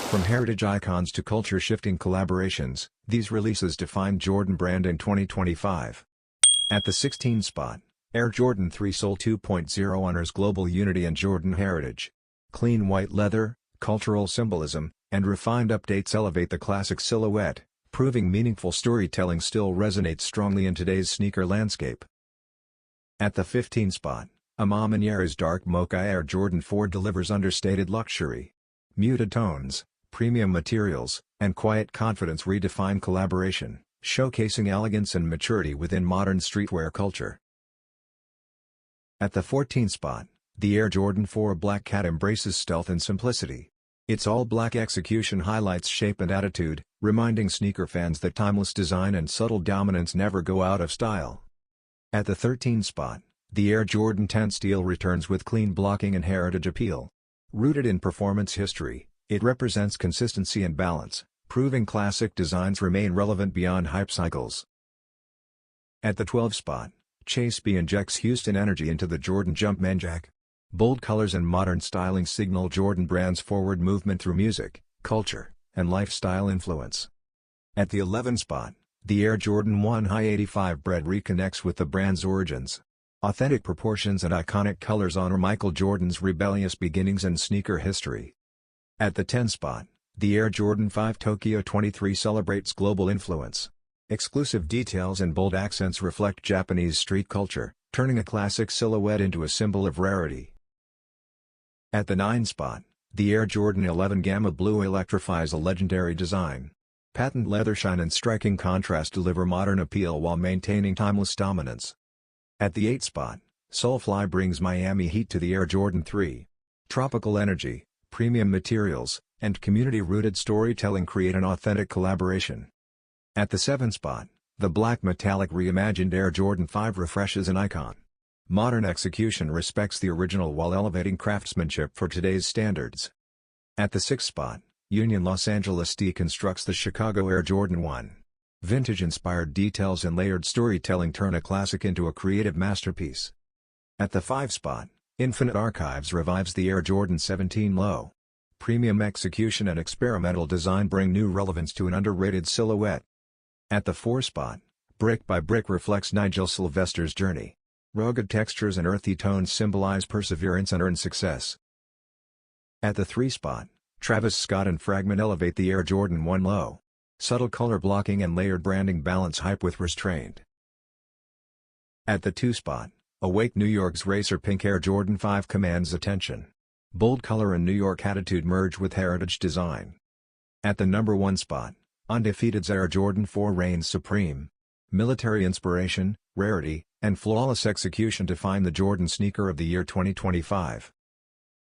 From heritage icons to culture-shifting collaborations, these releases defined Jordan brand in 2025. At the 16th spot, Air Jordan 3 Soul 2.0 honors global unity and Jordan heritage. Clean white leather, cultural symbolism, and refined updates elevate the classic silhouette, proving meaningful storytelling still resonates strongly in today's sneaker landscape. At the 15th spot, Maniere's dark Mocha Air Jordan 4 delivers understated luxury. Muted tones, premium materials, and quiet confidence redefine collaboration, showcasing elegance and maturity within modern streetwear culture. At the 14th spot, the Air Jordan 4 Black Cat embraces stealth and simplicity. Its all-black execution highlights shape and attitude, reminding sneaker fans that timeless design and subtle dominance never go out of style. At the 13th spot, the Air Jordan 10 Steel returns with clean blocking and heritage appeal. Rooted in performance history, it represents consistency and balance, proving classic designs remain relevant beyond hype cycles. At the 12th spot, Chase B injects Houston energy into the Jordan Jumpman Jack. Bold colors and modern styling signal Jordan brand's forward movement through music, culture, and lifestyle influence. At the 11th spot, the Air Jordan 1 High 85 Bred reconnects with the brand's origins. Authentic proportions and iconic colors honor Michael Jordan's rebellious beginnings and sneaker history. At the 10th spot, the Air Jordan 5 Tokyo 23 celebrates global influence. Exclusive details and bold accents reflect Japanese street culture, turning a classic silhouette into a symbol of rarity. At the 9th spot, the Air Jordan 11 Gamma Blue electrifies a legendary design. Patent leather shine and striking contrast deliver modern appeal while maintaining timeless dominance. At the 8th spot, Soulfly brings Miami heat to the Air Jordan 3. Tropical energy, premium materials, and community-rooted storytelling create an authentic collaboration. At the 7th spot, the black metallic reimagined Air Jordan 5 refreshes an icon. Modern execution respects the original while elevating craftsmanship for today's standards. At the 6th spot, Union Los Angeles deconstructs the Chicago Air Jordan 1. Vintage-inspired details and layered storytelling turn a classic into a creative masterpiece. At the 5th spot, Infinite Archives revives the Air Jordan 17 Low. Premium execution and experimental design bring new relevance to an underrated silhouette. At the 4th spot, Brick by Brick reflects Nigel Sylvester's journey. Rugged textures and earthy tones symbolize perseverance and earned success. At the 3rd spot, Travis Scott and Fragment elevate the Air Jordan 1 Low. Subtle color blocking and layered branding balance hype with restraint. At the 2nd spot, Awake New York's Racer Pink Air Jordan 5 commands attention. Bold color and New York attitude merge with heritage design. At the number 1 spot, Undefeated's Air Jordan 4 reigns supreme. Military inspiration, rarity, and flawless execution define the Jordan sneaker of the year 2025.